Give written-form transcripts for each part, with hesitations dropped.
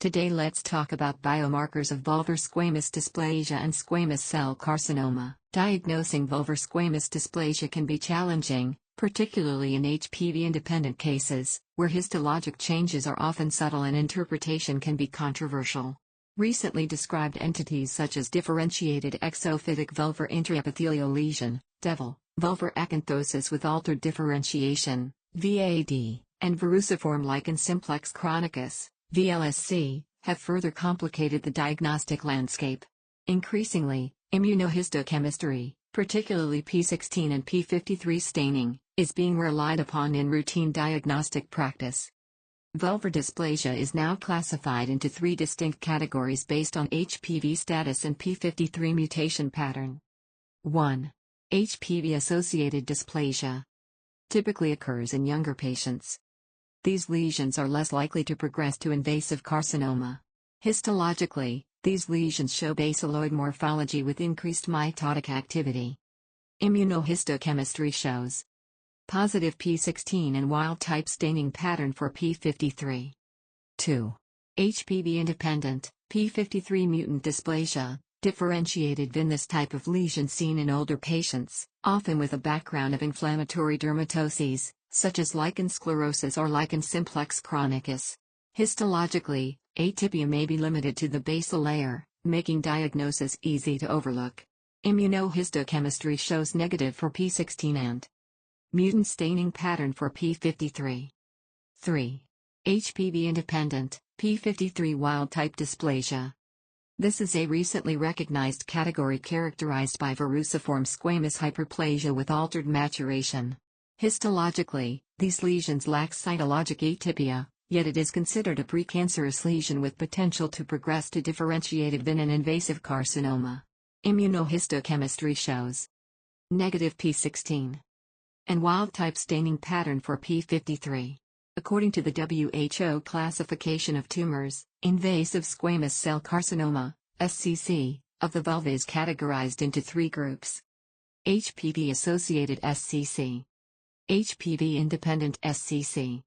Today let's talk about biomarkers of vulvar squamous dysplasia and squamous cell carcinoma. Diagnosing vulvar squamous dysplasia can be challenging, particularly in HPV-independent cases, where histologic changes are often subtle and interpretation can be controversial. Recently described entities such as differentiated exophytic vulvar intraepithelial lesion, DEVIL, vulvar acanthosis with altered differentiation, VAD, and verruciform lichen simplex chronicus, VLSC, have further complicated the diagnostic landscape. Increasingly, immunohistochemistry, particularly P16 and P53 staining, is being relied upon in routine diagnostic practice. Vulvar dysplasia is now classified into three distinct categories based on HPV status and P53 mutation pattern. 1. HPV-associated dysplasia. Typically occurs in younger patients. These lesions are less likely to progress to invasive carcinoma. Histologically, these lesions show basaloid morphology with increased mitotic activity. Immunohistochemistry shows positive P16 and wild-type staining pattern for P53. 2. HPV-independent, P53 mutant dysplasia, differentiated VIN. This type of lesion seen in older patients, often with a background of inflammatory dermatoses, such as lichen sclerosus or lichen simplex chronicus. Histologically, atypia may be limited to the basal layer, making diagnosis easy to overlook. Immunohistochemistry shows negative for P16 and mutant staining pattern for P53. 3. HPV-independent, P53 wild-type dysplasia. This is a recently recognized category characterized by verruciform squamous hyperplasia with altered maturation. Histologically, these lesions lack cytologic atypia, yet it is considered a precancerous lesion with potential to progress to differentiated VIN and invasive carcinoma. Immunohistochemistry shows negative P16 and wild-type staining pattern for P53. According to the WHO classification of tumors, invasive squamous cell carcinoma, SCC, of the vulva is categorized into three groups: HPV-associated SCC, HPV-independent SCC,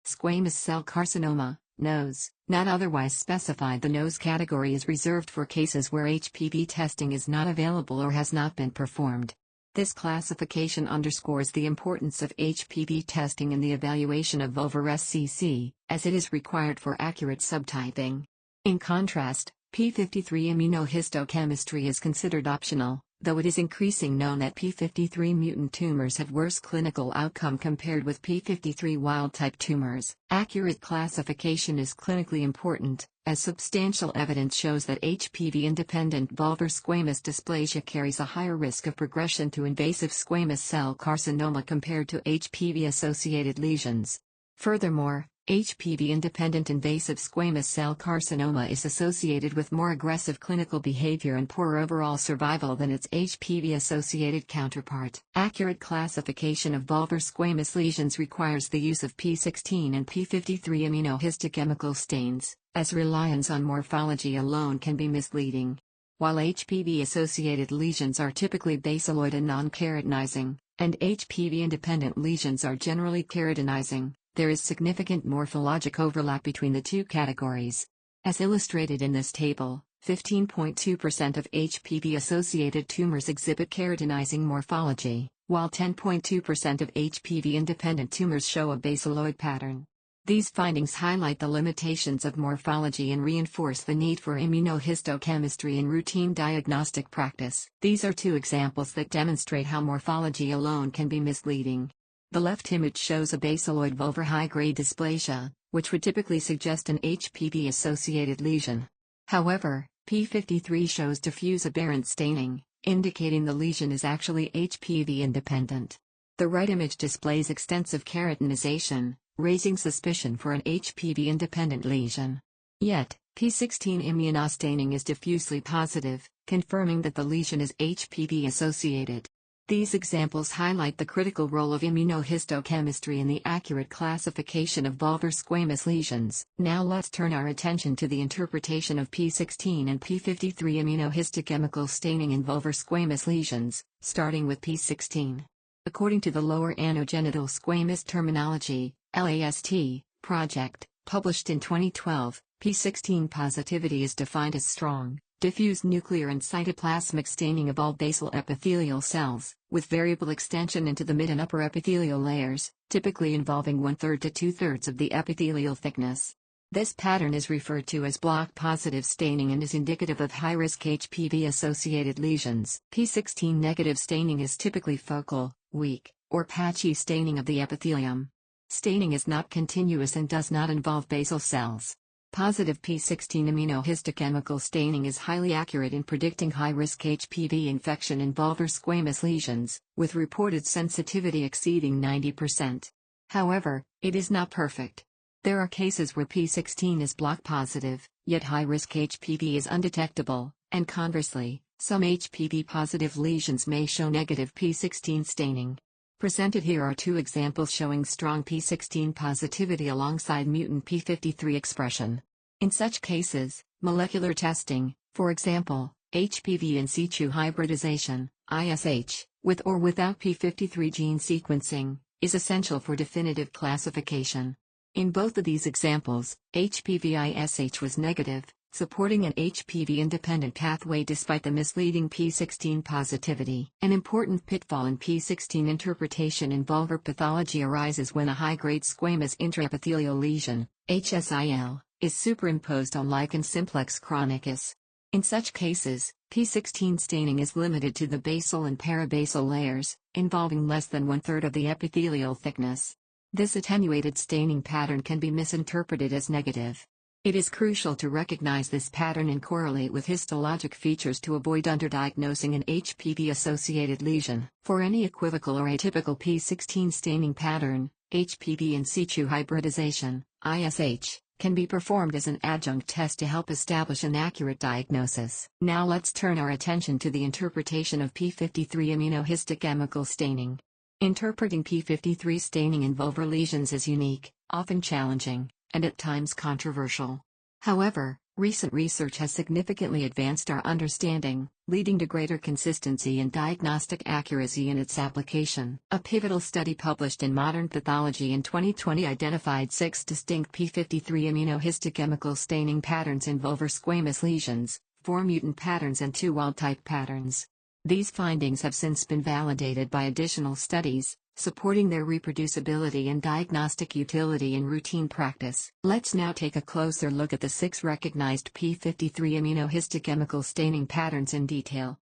squamous cell carcinoma, nose, not otherwise specified. The nose category is reserved for cases where HPV testing is not available or has not been performed. This classification underscores the importance of HPV testing in the evaluation of vulvar SCC, as it is required for accurate subtyping. In contrast, P53 immunohistochemistry is considered optional, though it is increasingly known that P53 mutant tumors have worse clinical outcome compared with P53 wild-type tumors. Accurate classification is clinically important, as substantial evidence shows that HPV-independent vulvar squamous dysplasia carries a higher risk of progression to invasive squamous cell carcinoma compared to HPV-associated lesions. Furthermore, HPV-independent invasive squamous cell carcinoma is associated with more aggressive clinical behavior and poorer overall survival than its HPV-associated counterpart. Accurate classification of vulvar squamous lesions requires the use of P16 and P53 immunohistochemical stains, as reliance on morphology alone can be misleading. While HPV-associated lesions are typically basaloid and non-keratinizing, and HPV-independent lesions are generally keratinizing, there is significant morphologic overlap between the two categories. As illustrated in this table, 15.2% of HPV-associated tumors exhibit keratinizing morphology, while 10.2% of HPV-independent tumors show a basaloid pattern. These findings highlight the limitations of morphology and reinforce the need for immunohistochemistry in routine diagnostic practice. These are two examples that demonstrate how morphology alone can be misleading. The left image shows a basaloid vulvar high-grade dysplasia, which would typically suggest an HPV-associated lesion. However, P53 shows diffuse aberrant staining, indicating the lesion is actually HPV-independent. The right image displays extensive keratinization, raising suspicion for an HPV-independent lesion. Yet, P16 immunostaining is diffusely positive, confirming that the lesion is HPV-associated. These examples highlight the critical role of immunohistochemistry in the accurate classification of vulvar squamous lesions. Now let's turn our attention to the interpretation of P16 and P53 immunohistochemical staining in vulvar squamous lesions, starting with P16. According to the Lower Anogenital Squamous Terminology, LAST, project, published in 2012, P16 positivity is defined as strong, diffuse nuclear and cytoplasmic staining of all basal epithelial cells, with variable extension into the mid and upper epithelial layers, typically involving 1/3 to 2/3 of the epithelial thickness. This pattern is referred to as block-positive staining and is indicative of high-risk HPV-associated lesions. P16 negative staining is typically focal, weak, or patchy staining of the epithelium. Staining is not continuous and does not involve basal cells. Positive P16 immunohistochemical staining is highly accurate in predicting high-risk HPV infection in vulvar squamous lesions, with reported sensitivity exceeding 90%. However, it is not perfect. There are cases where P16 is block-positive, yet high-risk HPV is undetectable, and conversely, some HPV-positive lesions may show negative P16 staining. Presented here are two examples showing strong P16 positivity alongside mutant P53 expression. In such cases, molecular testing, for example, HPV in situ hybridization, ISH, with or without P53 gene sequencing, is essential for definitive classification. In both of these examples, HPV-ISH was negative, supporting an HPV-independent pathway despite the misleading P16 positivity. An important pitfall in P16 interpretation in vulvar pathology arises when a high-grade squamous intraepithelial lesion, HSIL, is superimposed on lichen simplex chronicus. In such cases, P16 staining is limited to the basal and parabasal layers, involving less than 1/3 of the epithelial thickness. This attenuated staining pattern can be misinterpreted as negative. It is crucial to recognize this pattern and correlate with histologic features to avoid underdiagnosing an HPV-associated lesion. For any equivocal or atypical P16 staining pattern, HPV in situ hybridization, ISH, can be performed as an adjunct test to help establish an accurate diagnosis. Now let's turn our attention to the interpretation of P53 immunohistochemical staining. Interpreting P53 staining in vulvar lesions is unique, often challenging, and at times controversial. However, recent research has significantly advanced our understanding, leading to greater consistency and diagnostic accuracy in its application. A pivotal study published in Modern Pathology in 2020 identified 6 distinct P53 immunohistochemical staining patterns in vulvar squamous lesions, 4 mutant patterns and 2 wild-type patterns. These findings have since been validated by additional studies, supporting their reproducibility and diagnostic utility in routine practice. Let's now take a closer look at the 6 recognized P53 immunohistochemical staining patterns in detail.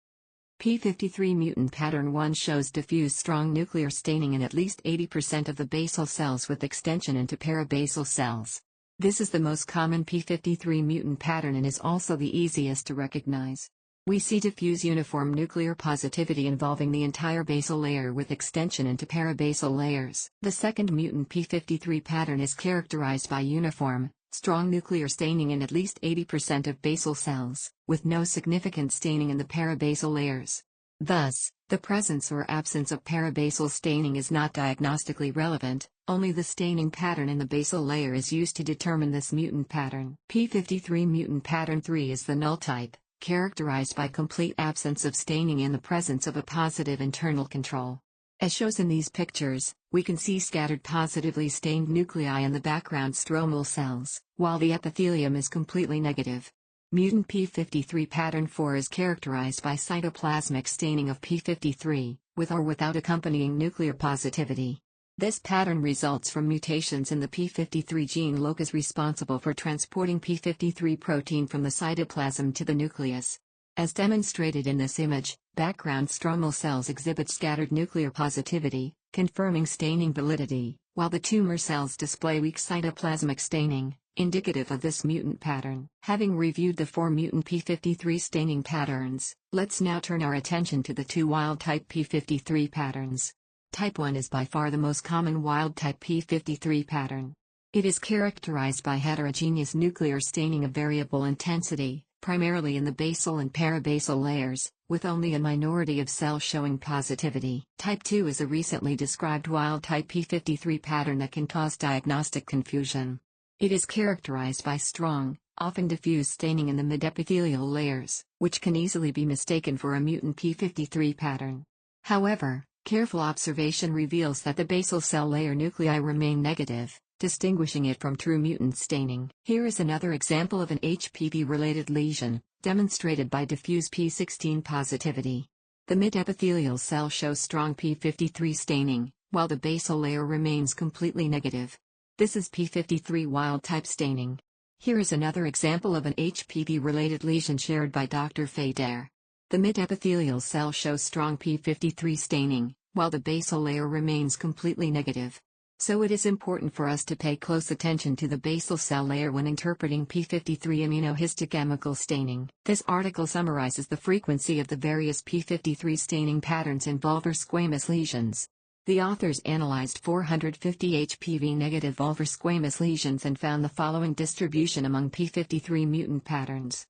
P53 mutant pattern 1 shows diffuse strong nuclear staining in at least 80% of the basal cells with extension into parabasal cells. This is the most common P53 mutant pattern and is also the easiest to recognize. We see diffuse uniform nuclear positivity involving the entire basal layer with extension into parabasal layers. The second mutant P53 pattern is characterized by uniform, strong nuclear staining in at least 80% of basal cells, with no significant staining in the parabasal layers. Thus, the presence or absence of parabasal staining is not diagnostically relevant, only the staining pattern in the basal layer is used to determine this mutant pattern. P53 mutant pattern 3 is the null type, characterized by complete absence of staining in the presence of a positive internal control. As shown in these pictures, we can see scattered positively stained nuclei in the background stromal cells, while the epithelium is completely negative. Mutant P53 pattern 4 is characterized by cytoplasmic staining of P53, with or without accompanying nuclear positivity. This pattern results from mutations in the P53 gene locus responsible for transporting P53 protein from the cytoplasm to the nucleus. As demonstrated in this image, background stromal cells exhibit scattered nuclear positivity, confirming staining validity, while the tumor cells display weak cytoplasmic staining, indicative of this mutant pattern. Having reviewed the 4 mutant P53 staining patterns, let's now turn our attention to the 2 wild-type P53 patterns. Type 1 is by far the most common wild-type P53 pattern. It is characterized by heterogeneous nuclear staining of variable intensity, primarily in the basal and parabasal layers, with only a minority of cells showing positivity. Type 2 is a recently described wild-type P53 pattern that can cause diagnostic confusion. It is characterized by strong, often diffuse staining in the mid-epithelial layers, which can easily be mistaken for a mutant P53 pattern. However, careful observation reveals that the basal cell layer nuclei remain negative, distinguishing it from true mutant staining. Here is another example of an HPV-related lesion, demonstrated by diffuse P16 positivity. The mid-epithelial cell shows strong P53 staining, while the basal layer remains completely negative. This is P53 wild-type staining. Here is another example of an HPV-related lesion shared by Dr. Fader. The mid-epithelial cell shows strong P53 staining, while the basal layer remains completely negative. So it is important for us to pay close attention to the basal cell layer when interpreting P53 immunohistochemical staining. This article summarizes the frequency of the various P53 staining patterns in vulvar squamous lesions. The authors analyzed 450 HPV-negative vulvar squamous lesions and found the following distribution among P53 mutant patterns.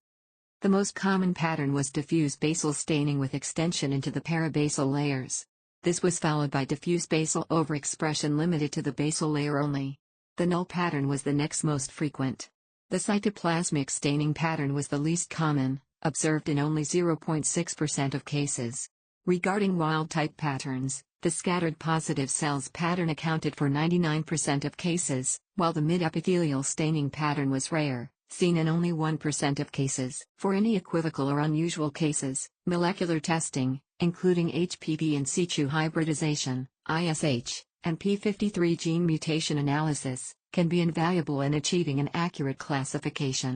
The most common pattern was diffuse basal staining with extension into the parabasal layers. This was followed by diffuse basal overexpression limited to the basal layer only. The null pattern was the next most frequent. The cytoplasmic staining pattern was the least common, observed in only 0.6% of cases. Regarding wild-type patterns, the scattered positive cells pattern accounted for 99% of cases, while the mid-epithelial staining pattern was rare, seen in only 1% of cases. For any equivocal or unusual cases, molecular testing, including HPV in situ hybridization, ISH, and P53 gene mutation analysis, can be invaluable in achieving an accurate classification.